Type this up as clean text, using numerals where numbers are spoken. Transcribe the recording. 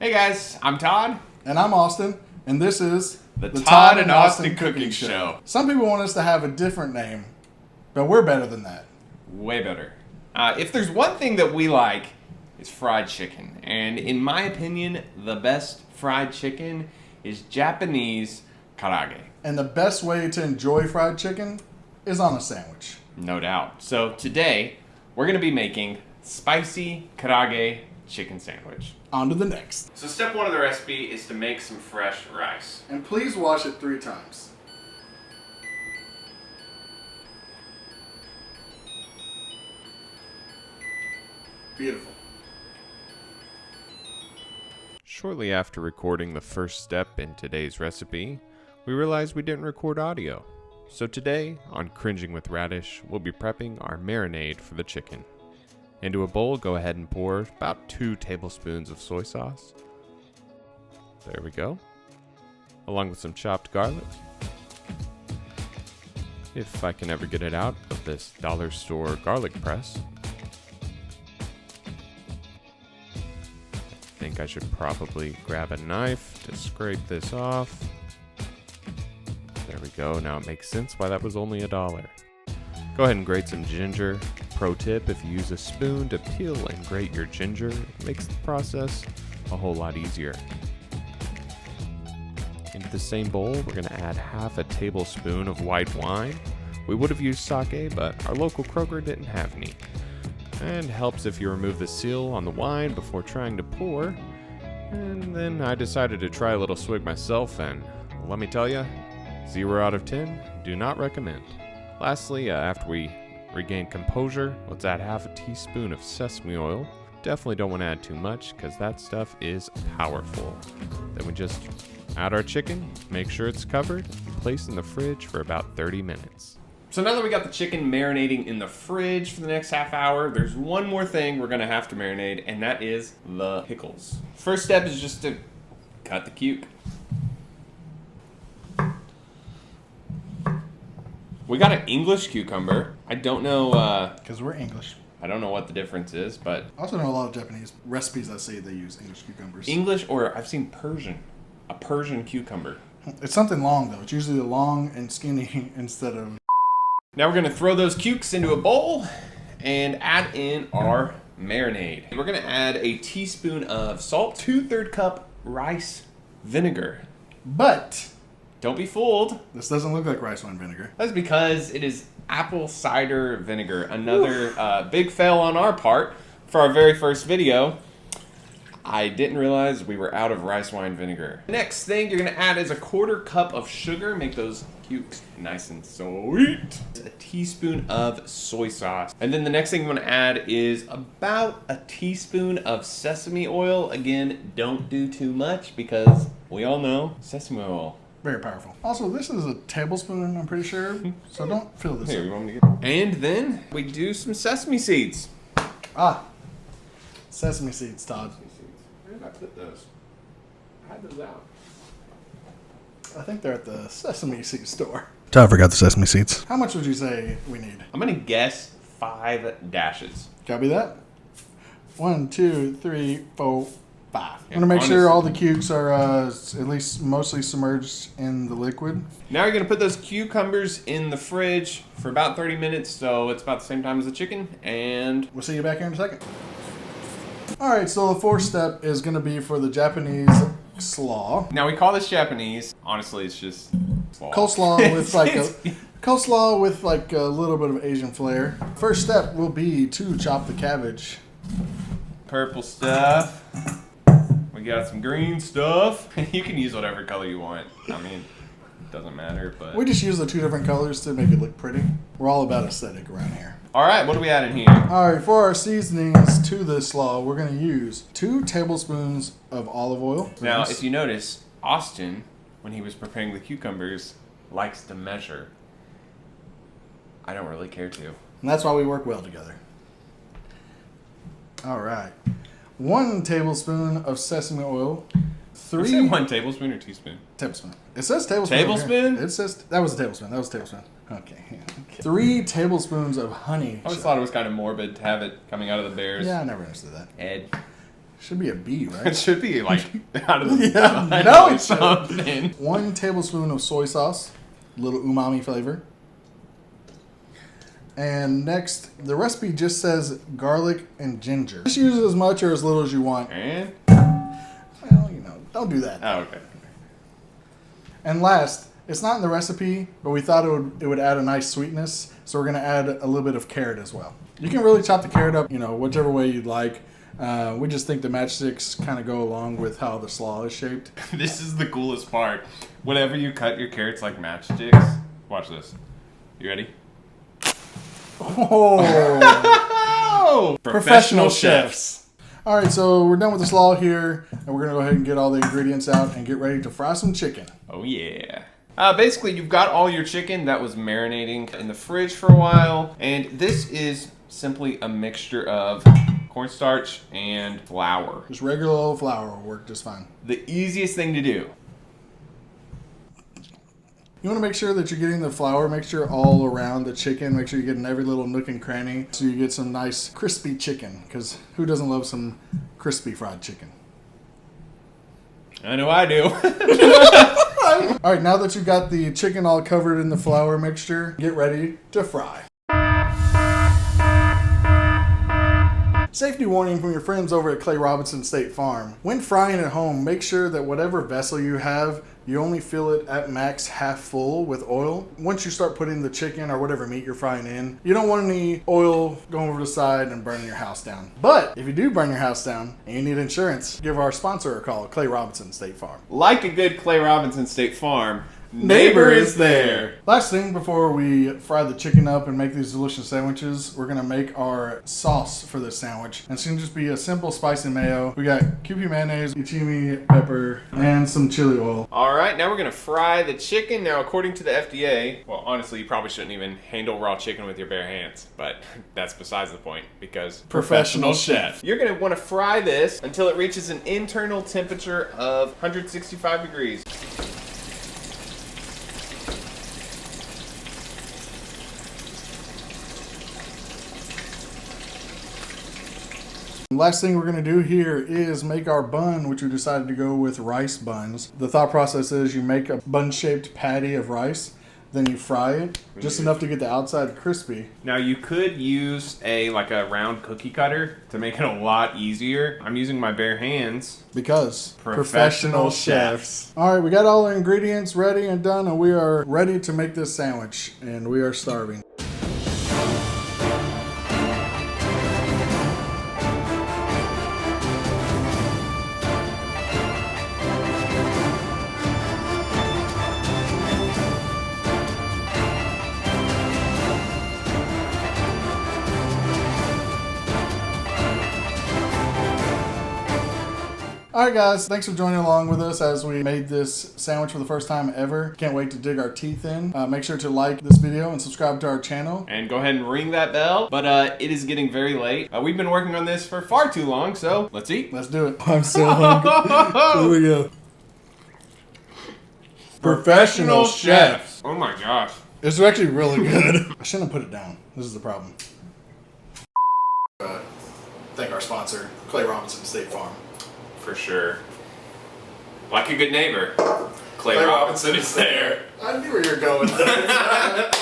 Hey guys, I'm Todd. And I'm Austin, and this is The Todd and Austin Cooking Show. Some people want us to have a different name, but we're better than that. Way better. If there's one thing that we like, it's fried chicken. And in my opinion, the best fried chicken is Japanese karaage. And the best way to enjoy fried chicken is on a sandwich. No doubt. So today, we're going to be making spicy karaage chicken sandwich. On to the next. So step one of the recipe is to make some fresh rice. And please wash it 3 times. Beautiful. Shortly after recording the first step in today's recipe, we realized we didn't record audio. So today, on Cringing with Radish, we'll be prepping our marinade for the chicken. Into a bowl, go ahead and pour about 2 tablespoons of soy sauce. There we go. Along with some chopped garlic. If I can ever get it out of this dollar store garlic press. I think I should probably grab a knife to scrape this off. There we go. Now it makes sense why that was only $1. Go ahead and grate some ginger. Pro tip, if you use a spoon to peel and grate your ginger, it makes the process a whole lot easier. Into the same bowl, we're going to add half a tablespoon of white wine. We would have used sake, but our local Kroger didn't have any. And helps if you remove the seal on the wine before trying to pour. And then I decided to try a little swig myself, and let me tell you, 0 out of 10, do not recommend. Lastly, after we regain composure, let's add half a teaspoon of sesame oil. Definitely don't want to add too much because that stuff is powerful. Then we just add our chicken, make sure it's covered, and place in the fridge for about 30 minutes. So now that we got the chicken marinating in the fridge for the next half hour, there's one more thing we're going to have to marinate, and that is the pickles. First step is just to cut the cuke. We got an English cucumber. I don't know. Because we're English. I don't know what the difference is, but I also know a lot of Japanese recipes that say they use English cucumbers. English, or I've seen Persian. A Persian cucumber. It's something long, though. It's usually long and skinny instead of... Now we're going to throw those cukes into a bowl and add in our marinade. We're going to add a teaspoon of salt, 2/3 cup rice vinegar. But Don't be fooled. this doesn't look like rice wine vinegar. That's because it is apple cider vinegar. Another big fail on our part for our very first video. I didn't realize we were out of rice wine vinegar. Next thing you're gonna add is a 1/4 cup of sugar. Make those cukes nice and sweet. A teaspoon of soy sauce. And then the next thing you wanna add is about a teaspoon of sesame oil. Again, don't do too much because we all know sesame oil. Very powerful. Also, this is a tablespoon, I'm pretty sure. So don't fill this Here, up. you want me to get... And then we do some sesame seeds. Ah. Sesame seeds, Todd. Where did I put those? I had those out. I think they're at the sesame seed store. Todd forgot the sesame seeds. How much would you say we need? I'm gonna guess 5 dashes. Copy that. 1, 2, 3, 4, 5. I'm Yeah, gonna make honestly. sure all the cukes are at least mostly submerged in the liquid. Now you're gonna put those cucumbers in the fridge for about 30 minutes, so it's about the same time as the chicken, and We'll see you back here in a second. Alright, so the 4th step is gonna be for the Japanese slaw. now we call this Japanese. Honestly, it's just slaw. Coleslaw with like a It's- coleslaw with like a little bit of Asian flair. First step will be to chop the cabbage. purple stuff. We got some green stuff. You can use whatever color you want. I mean, it doesn't matter, but... We just use the 2 different colors to make it look pretty. We're all about aesthetic around here. Alright, what do we add in here? Alright, for our seasonings to this slaw, we're going to use 2 tablespoons of olive oil. Now, if you notice, Austin, when he was preparing the cucumbers, likes to measure. I don't really care to. And that's why we work well together. Alright. 1 tablespoon of sesame oil. Did you say 1 tablespoon or teaspoon? Tablespoon. It says tablespoon. Tablespoon? over here. It says that was a tablespoon. That was a tablespoon. Okay. Yeah, okay. 3 tablespoons of honey. I always thought it was kind of morbid to have it coming out of the bear's Yeah, I never understood that. head. Should be a B, It right? should be like out of the Yeah, no, it should. something. 1 tablespoon of soy sauce, a little umami flavor. And next, the recipe just says garlic and ginger. Just use as much or as little as you want. And Well, you know, don't do that. oh, okay. And last, it's not in the recipe, but we thought it would add a nice sweetness, so we're gonna add a little bit of carrot as well. You can really chop the carrot up, you know, whichever way you'd like. We just think the matchsticks kind of go along with how the slaw is shaped. This is the coolest part. Whenever you cut your carrots like matchsticks, watch this. You ready? Oh, Oh! Professional chefs. All right, so we're done with the slaw here, and we're gonna go ahead and get all the ingredients out and get ready to fry some chicken. Oh yeah. Basically, you've got all your chicken that was marinating in the fridge for a while, and this is simply a mixture of cornstarch and flour. Just regular old flour will work just fine. The easiest thing to do. You want to make sure that you're getting the flour mixture all around the chicken. Make sure you're getting every little nook and cranny so you get some nice crispy chicken, because who doesn't love some crispy fried chicken? I know I do. All right, now that you've got the chicken all covered in the flour mixture, get ready to fry. Safety warning from your friends over at Clay Robinson State Farm. When frying at home, make sure that whatever vessel you have, you only fill it at max half full with oil. Once you start putting the chicken or whatever meat you're frying in, you don't want any oil going over the side and burning your house down. But if you do burn your house down and you need insurance, give our sponsor a call, Clay Robinson State Farm. Like a good Clay Robinson State Farm, neighbor is there. Last thing before we fry the chicken up and make these delicious sandwiches, we're gonna make our sauce for this sandwich. And it's gonna just be a simple spicy mayo. We got Kewpie mayonnaise, uchimi pepper, and some chili oil. All right, now we're gonna fry the chicken. Now, according to the FDA, well, honestly, you probably shouldn't even handle raw chicken with your bare hands, but that's besides the point because Professional chef. You're gonna want to fry this until it reaches an internal temperature of 165 degrees. Last thing we're going to do here is make our bun, which we decided to go with rice buns. The thought process is you make a bun-shaped patty of rice, then you fry it, just enough to get the outside crispy. Now, you could use a round cookie cutter to make it a lot easier. I'm using my bare hands. Because Professional chefs. All right, we got all the ingredients ready and done, and we are ready to make this sandwich, and we are starving. Alright guys, thanks for joining along with us as we made this sandwich for the first time ever. Can't wait to dig our teeth in. Make sure to like this video and subscribe to our channel. And go ahead and ring that bell. But it is getting very late. We've been working on this for far too long, so let's eat. Let's do it. I'm so hungry. Here we go. Professional chefs. Oh my gosh. This is actually really good. I shouldn't have put it down. This is the problem. Thank our sponsor, Clay Robinson State Farm. For sure. Like a good neighbor, Clay Robinson is there. I knew where you were going with that.